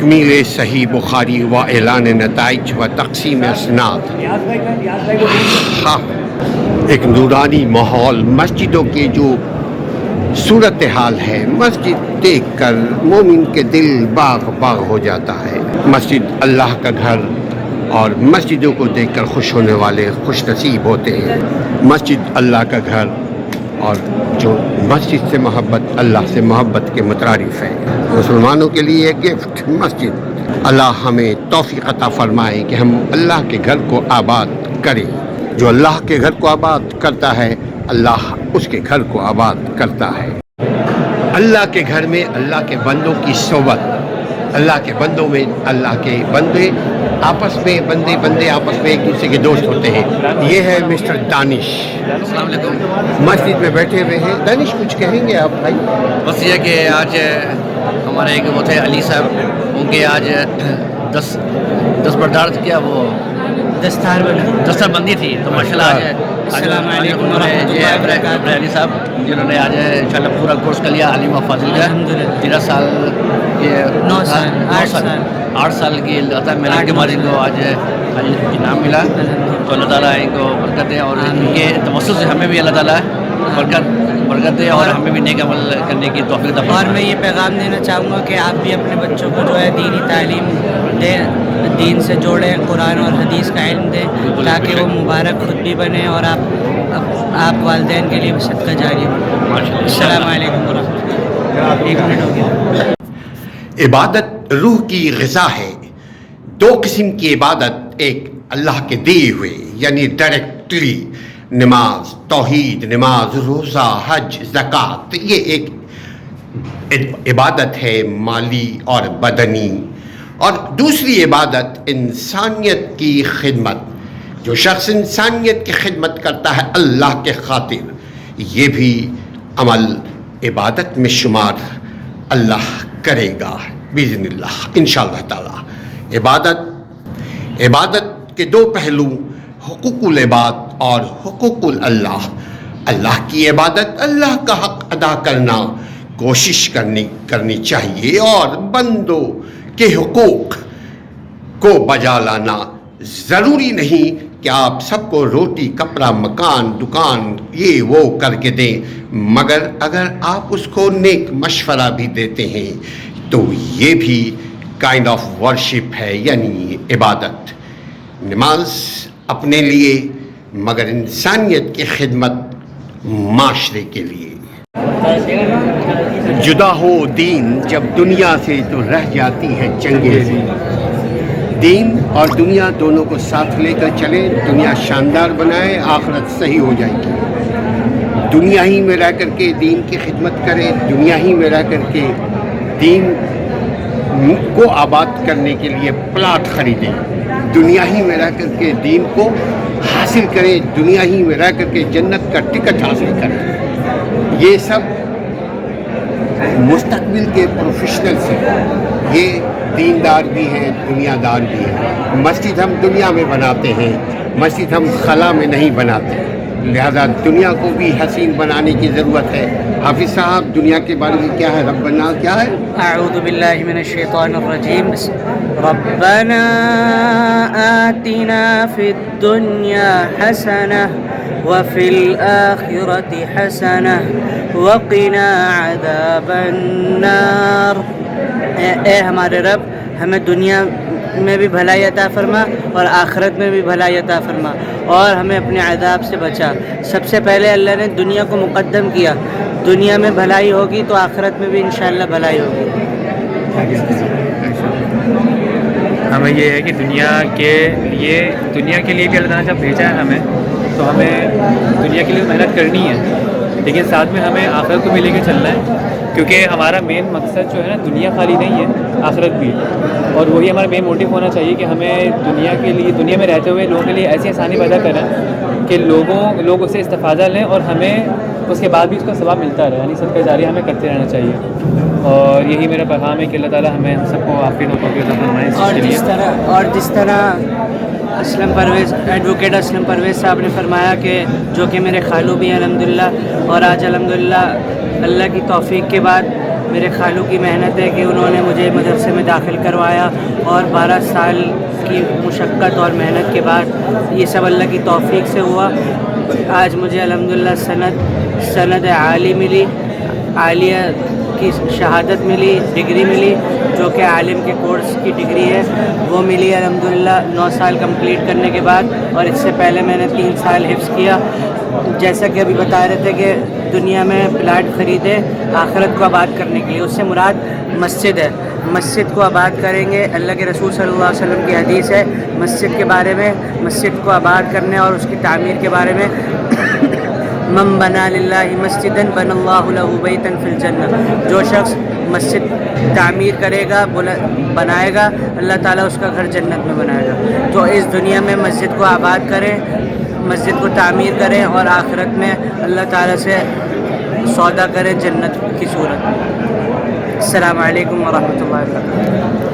تکمیل صحیح بخاری و اعلان نتائج و تقسیم اسناد. ہاں، ایک نورانی ماحول، مسجدوں کے جو صورتحال ہے، مسجد دیکھ کر مومن کے دل باغ باغ ہو جاتا ہے. مسجد اللہ کا گھر، اور مسجدوں کو دیکھ کر خوش ہونے والے خوش نصیب ہوتے ہیں. مسجد اللہ کا گھر، اور جو مسجد سے محبت اللہ سے محبت کے مترادف ہے. مسلمانوں کے لیے ایک گفٹ مسجد. اللہ ہمیں توفیق عطا فرمائے کہ ہم اللہ کے گھر کو آباد کریں. جو اللہ کے گھر کو آباد کرتا ہے، اللہ اس کے گھر کو آباد کرتا ہے. اللہ کے گھر میں اللہ کے بندوں کی صحبت، اللہ کے بندوں میں اللہ کے بندے آپس میں بندے آپس میں ایک دوسرے کے دوست ہوتے ہیں. یہ ہے مسٹر دانش. السلام علیکم. مسجد میں بیٹھے ہوئے ہیں. دانش کچھ کہیں گے آپ بھائی؟ بس یہ کہ آج ہمارے ایک وہ تھے علی صاحب، ان کے آج دس بردار کیا وہ دستار بندی تھی، تو ماشاء اللہ آج السلام علیکم علی صاحب جنہوں نے آج انشاءاللہ پورا کورس کر لیا عالم و فاضل کا. 13 سال یہ 8 سال کی عطا میرا کے بعد ان کو آج انعام ملا. تو اللہ تعالیٰ ان کو برکت دے، اور ان کے توسط سے ہمیں بھی اللہ تعالیٰ برکت دے، اور ہمیں بھی نیک عمل کرنے کی توفیق عطا فرمائے. اور میں یہ پیغام دینا چاہوں گا کہ آپ بھی اپنے بچوں کو جو ہے دینی تعلیم دیں، دین سے جوڑیں، قرآن اور حدیث کا علم دیں، تاکہ وہ مبارک خود بھی بنے اور آپ والدین کے لیے بھی صدقہ جاری ہو. السلام علیکم ورحمۃ اللہ. 1 منٹ ہو گیا. عبادت روح کی غذا ہے. 2 قسم کی عبادت، ایک اللہ کے دیے ہوئے یعنی ڈائریکٹلی نماز، توحید، نماز، روزہ، حج، زکوٰۃ، یہ ایک عبادت ہے مالی اور بدنی. اور دوسری عبادت انسانیت کی خدمت. جو شخص انسانیت کی خدمت کرتا ہے اللہ کے خاطر، یہ بھی عمل عبادت میں شمار اللہ کرے گا باذن اللہ انشاءاللہ تعالی. عبادت کے 2 پہلو، حقوق العباد اور حقوق اللہ. اللہ کی عبادت، اللہ کا حق ادا کرنا کوشش کرنی چاہیے، اور بندوں کے حقوق کو بجا لانا. ضروری نہیں کہ آپ سب کو روٹی، کپڑا، مکان، دکان یہ وہ کر کے دیں، مگر اگر آپ اس کو نیک مشورہ بھی دیتے ہیں تو یہ بھی کائنڈ آف ورشپ ہے، یعنی عبادت. نماز اپنے لیے، مگر انسانیت کی خدمت معاشرے کے لیے. جدا ہو دین جب دنیا سے تو رہ جاتی ہے چنگیزی. دین اور دنیا دونوں کو ساتھ لے کر چلے، دنیا شاندار بنائے، آخرت صحیح ہو جائے گی. دنیا ہی میں رہ کر کے دین کی خدمت کرے، دنیا ہی میں رہ کر کے دین کو آباد کرنے کے لیے پلاٹ خریدیں، دنیا ہی میں رہ کر کے دین کو حاصل کریں، دنیا ہی میں رہ کر کے جنت کا ٹکٹ حاصل کریں. یہ سب مستقبل کے پروفیشنلز ہیں. یہ دیندار بھی ہیں، دنیا دار بھی ہیں. مسجد ہم دنیا میں بناتے ہیں، مسجد ہم خلا میں نہیں بناتے. لہذا دنیا کو بھی حسین بنانے کی ضرورت ہے. حافظ صاحب، دنیا کے بارے میں کیا ہے؟ ربنا کیا ہے؟ اعوذ باللہ من الشیطان الرجیم. ربنا آتنا فی الدنیا حسنہ وفی الآخرۃ حسنہ وقنا عذاب النار. اے ہمارے رب، ہمیں دنیا میں بھی بھلائی عطا فرما اور آخرت میں بھی بھلائی عطا فرما، اور ہمیں اپنے عذاب سے بچا. سب سے پہلے اللہ نے دنیا کو مقدم کیا. دنیا میں بھلائی ہوگی تو آخرت میں بھی انشاءاللہ بھلائی ہوگی. ہمیں یہ ہے کہ دنیا کے لیے بھی اللہ تعالیٰ جب بھیجا ہے ہمیں، تو ہمیں دنیا کے لیے محنت کرنی ہے، لیکن ساتھ میں ہمیں آخرت کو بھی لے کے چلنا ہے. کیونکہ ہمارا مین مقصد جو ہے نا، دنیا خالی نہیں ہے، آخرت بھی. اور وہی ہمارا مین موٹیو ہونا چاہیے کہ ہمیں دنیا میں رہتے ہوئے لوگوں کے لیے ایسی آسانی پیدا کریں کہ لوگ اس سے استفادہ لیں، اور ہمیں اس کے بعد بھی اس کا ثواب ملتا رہے. یعنی صدقہ جاریہ ہمیں کرتے رہنا چاہیے. اور یہی میرا پیغام ہے کہ اللہ تعالیٰ ہمیں ہم سب کو عافیت و توفیق عطا فرمائے. اور جس طرح ایڈوکیٹ اسلم پرویز صاحب نے فرمایا کہ جو کہ میرے خالو بھی ہیں الحمدللہ، اور آج الحمدللہ اللہ کی توفیق کے بعد میرے خالو کی محنت ہے کہ انہوں نے مجھے مدرسے میں داخل کروایا، اور 12 سال کی مشقت اور محنت کے بعد یہ سب اللہ کی توفیق سے ہوا۔ آج مجھے الحمدللہ سند عالی ملی، عالیہ کی شہادت ملی، ڈگری ملی، جو کہ عالم کے کورس کی ڈگری ہے، وہ ملی الحمدللہ 9 سال کمپلیٹ کرنے کے بعد، اور اس سے پہلے میں نے 3 سال حفظ کیا۔ جیسا کہ ابھی بتا رہے تھے کہ دنیا میں پلاٹ خریدے آخرت کو آباد کرنے کے لیے، اس سے مراد مسجد ہے۔ مسجد کو آباد کریں گے، اللہ کے رسول صلی اللہ علیہ وسلم کی حدیث ہے مسجد کے بارے میں، مسجد کو آباد کرنے اور اس کی تعمیر کے بارے میں، من بنا للہ مسجدا بنى اللہ لہ بیتا فی الجنہ، جو شخص مسجد تعمیر کرے گا، بنائے گا، اللہ تعالیٰ اس کا گھر جنت میں بنائے گا۔ تو اس دنیا میں مسجد کو آباد کریں، مسجد کو تعمیر کریں، اور آخرت میں اللہ تعالیٰ سے سودا کریں جنت کی صورت۔ السلام علیکم ورحمۃ اللہ وبرکاتہ۔